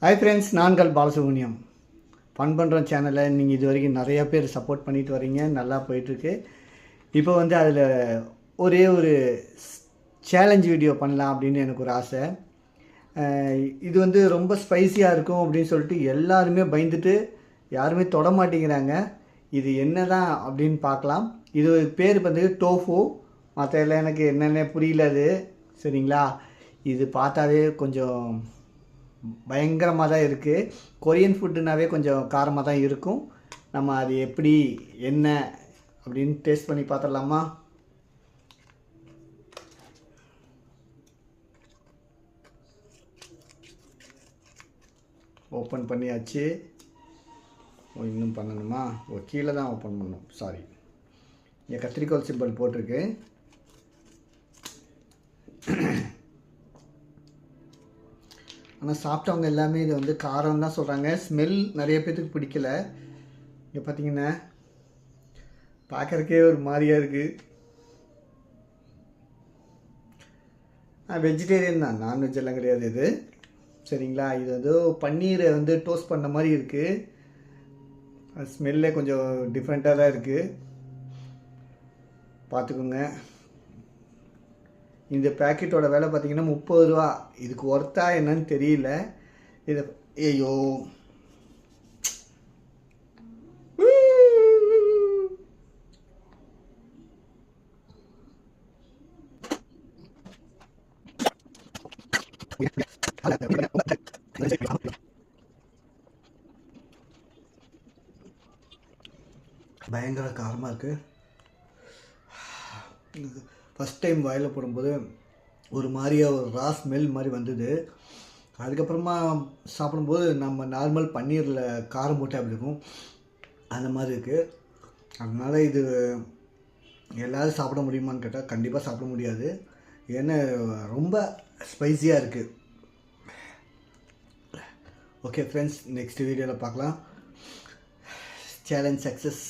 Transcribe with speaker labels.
Speaker 1: Hi friends, நான்கள் Balasubramaniam. Fun பண்ணுறோம் சேனலை நீங்கள் இது வரைக்கும் நிறையா பேர் சப்போர்ட் பண்ணிட்டு வரீங்க, நல்லா போயிட்டுருக்கு. இப்போ வந்து அதில் ஒரே ஒரு சேலஞ்ச் வீடியோ பண்ணலாம் அப்படின்னு எனக்கு ஒரு ஆசை. இது வந்து ரொம்ப ஸ்பைஸியாக இருக்கும் அப்படின்னு சொல்லிட்டு எல்லாருமே பயந்துட்டு யாருமே தொட மாட்டேங்கிறாங்க. இது என்ன தான் அப்படின்னு பார்க்கலாம். இது பேர் வந்து டோஃபு. மற்ற எல்லாம் எனக்கு என்னென்ன புரியல அது, சரிங்களா? இது பார்த்தாவே கொஞ்சம் பயங்கரமாக தான் இருக்குது. கொரியன் ஃபுட்டுனாவே கொஞ்சம் காரமாக தான் இருக்கும். நம்ம அது எப்படி என்ன அப்படின்னு டேஸ்ட் பண்ணி பார்த்துடலாமா? ஓப்பன் பண்ணியாச்சு. இன்னும் பண்ணணுமா? கீழே தான் ஓப்பன் பண்ணணும், சாரி. இங்கே கத்திரிக்கோல் சிம்பிள் போட்டிருக்கு. ஆனால் சாப்பிட்டவங்க எல்லாமே இது வந்து காரம் தான் சொல்கிறாங்க. ஸ்மெல் நிறைய பேர்த்துக்கு பிடிக்கல. இங்கே பார்த்தீங்கன்னா பார்க்குறக்கே ஒரு மாதிரியாக இருக்குது. வெஜிடேரியன் தான், நான்வெஜ் எல்லாம் கிடையாது இது, சரிங்களா? இது வந்து பன்னீரை வந்து டோஸ்ட் பண்ண மாதிரி இருக்குது. ஸ்மெல்லே கொஞ்சம் டிஃப்ரெண்ட்டாக தான் இருக்குது, பார்த்துக்கோங்க. இந்த பேக்கெட்டோட விலை பார்த்தீங்கன்னா 30 ரூபா. இதுக்கு ஒர்த்தா என்னன்னு தெரியல. இதை ஐயோ பயங்கர காரமாக இருக்குது. ஃபஸ்ட் டைம் வாயில் போடும்போது ஒரு மாதிரியாக ஒரு ரா ஸ்மெல் மாதிரி வந்தது. அதுக்கப்புறமா சாப்பிடும்போது நம்ம நார்மல் பன்னீரில் காரம் போட்டு அப்படி இருக்கும், அந்த மாதிரி இருக்குது. அதனால் இது எல்லோரும் சாப்பிட முடியுமான்னு கேட்டால் கண்டிப்பாக சாப்பிட முடியாது. ஏன்னா ரொம்ப ஸ்பைஸியாக இருக்குது. ஓகே ஃப்ரெண்ட்ஸ், நெக்ஸ்ட் வீடியோவில் பார்க்கலாம். Challenge success.